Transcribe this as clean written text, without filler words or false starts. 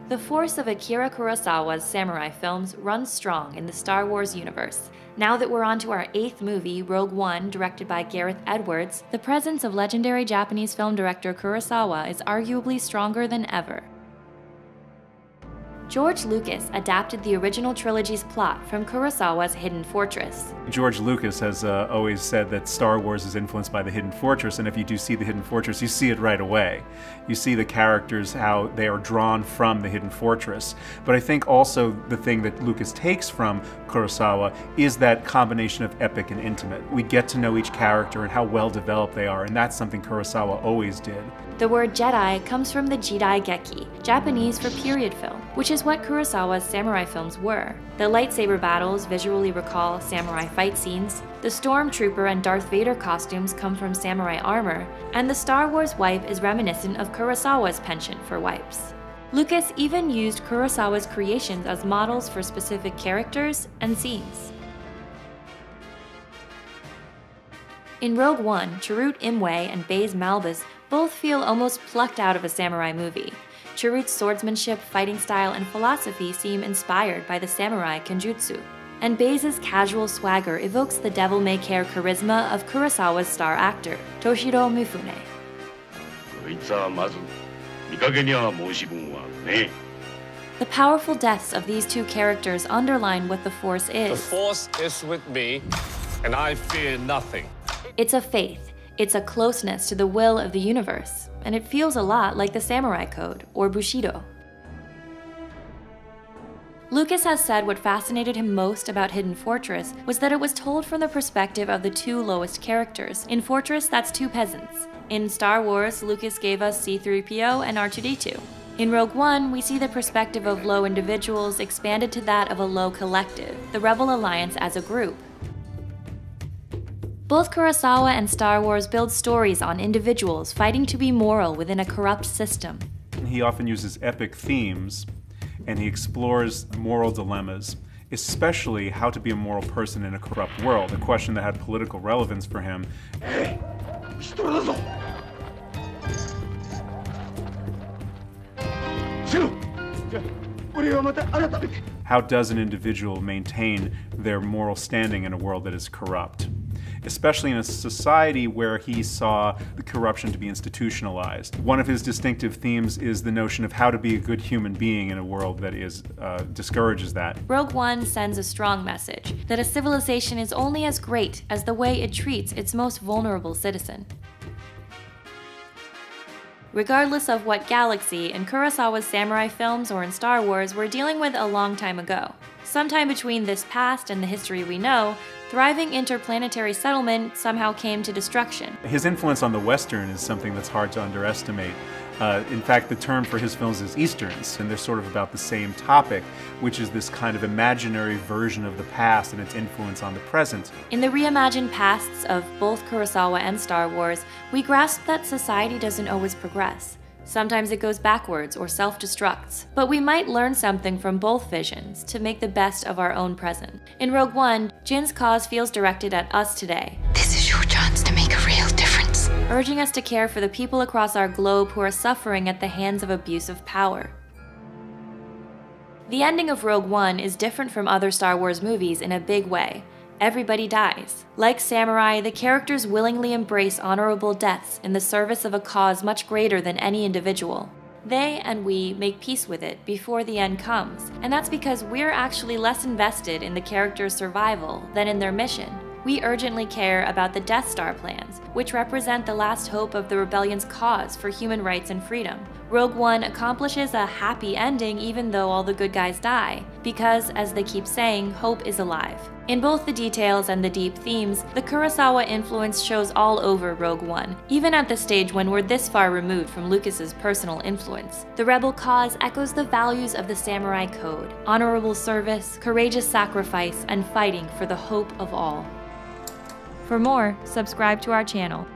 The force of Akira Kurosawa's samurai films runs strong in the Star Wars universe. Now that we're on to our 8th movie, Rogue One, directed by Gareth Edwards, the presence of legendary Japanese film director Kurosawa is arguably stronger than ever. George Lucas adapted the original trilogy's plot from Kurosawa's Hidden Fortress. George Lucas has always said that Star Wars is influenced by the Hidden Fortress, and if you do see the Hidden Fortress, you see it right away. You see the characters, how they are drawn from the Hidden Fortress. But I think also the thing that Lucas takes from Kurosawa is that combination of epic and intimate. We get to know each character and how well developed they are, and that's something Kurosawa always did. The word Jedi comes from the Jidai Geki, Japanese for period film, which is what Kurosawa's samurai films were. The lightsaber battles visually recall samurai fight scenes, the Stormtrooper and Darth Vader costumes come from samurai armor, and the Star Wars wipe is reminiscent of Kurosawa's penchant for wipes. Lucas even used Kurosawa's creations as models for specific characters and scenes. In Rogue One, Chirrut Imwe and Baze Malbus both feel almost plucked out of a samurai movie. Chirrut's swordsmanship, fighting style, and philosophy seem inspired by the samurai kenjutsu, and Baze's casual swagger evokes the devil-may-care charisma of Kurosawa's star actor, Toshiro Mifune. The powerful deaths of these two characters underline what the Force is. The Force is with me, and I fear nothing. It's a faith. It's a closeness to the will of the universe, and it feels a lot like the Samurai Code, or Bushido. Lucas has said what fascinated him most about Hidden Fortress was that it was told from the perspective of the two lowest characters. In Fortress, that's two peasants. In Star Wars, Lucas gave us C-3PO and R2-D2. In Rogue One, we see the perspective of low individuals expanded to that of a low collective, the Rebel Alliance as a group. Both Kurosawa and Star Wars build stories on individuals fighting to be moral within a corrupt system. He often uses epic themes, and he explores moral dilemmas, especially how to be a moral person in a corrupt world, a question that had political relevance for him. How does an individual maintain their moral standing in a world that is corrupt? Especially in a society where he saw the corruption to be institutionalized. One of his distinctive themes is the notion of how to be a good human being in a world that discourages that. Rogue One sends a strong message that a civilization is only as great as the way it treats its most vulnerable citizen. Regardless of what galaxy in Kurosawa's samurai films or in Star Wars we're dealing with a long time ago, sometime between this past and the history we know, thriving interplanetary settlement somehow came to destruction. His influence on the Western is something that's hard to underestimate. In fact, the term for his films is Easterns, and they're sort of about the same topic, which is this kind of imaginary version of the past and its influence on the present. In the reimagined pasts of both Kurosawa and Star Wars, we grasp that society doesn't always progress. Sometimes it goes backwards or self-destructs, but we might learn something from both visions to make the best of our own present. In Rogue One, Jin's cause feels directed at us today. This is your chance to make a real difference. Urging us to care for the people across our globe who are suffering at the hands of abusive power. The ending of Rogue One is different from other Star Wars movies in a big way. Everybody dies. Like Samurai, the characters willingly embrace honorable deaths in the service of a cause much greater than any individual. They and we make peace with it before the end comes, and that's because we're actually less invested in the characters' survival than in their mission. We urgently care about the Death Star plans, which represent the last hope of the rebellion's cause for human rights and freedom. Rogue One accomplishes a happy ending even though all the good guys die, because, as they keep saying, hope is alive. In both the details and the deep themes, the Kurosawa influence shows all over Rogue One, even at the stage when we're this far removed from Lucas's personal influence. The rebel cause echoes the values of the Samurai Code: honorable service, courageous sacrifice, and fighting for the hope of all. For more, subscribe to our channel.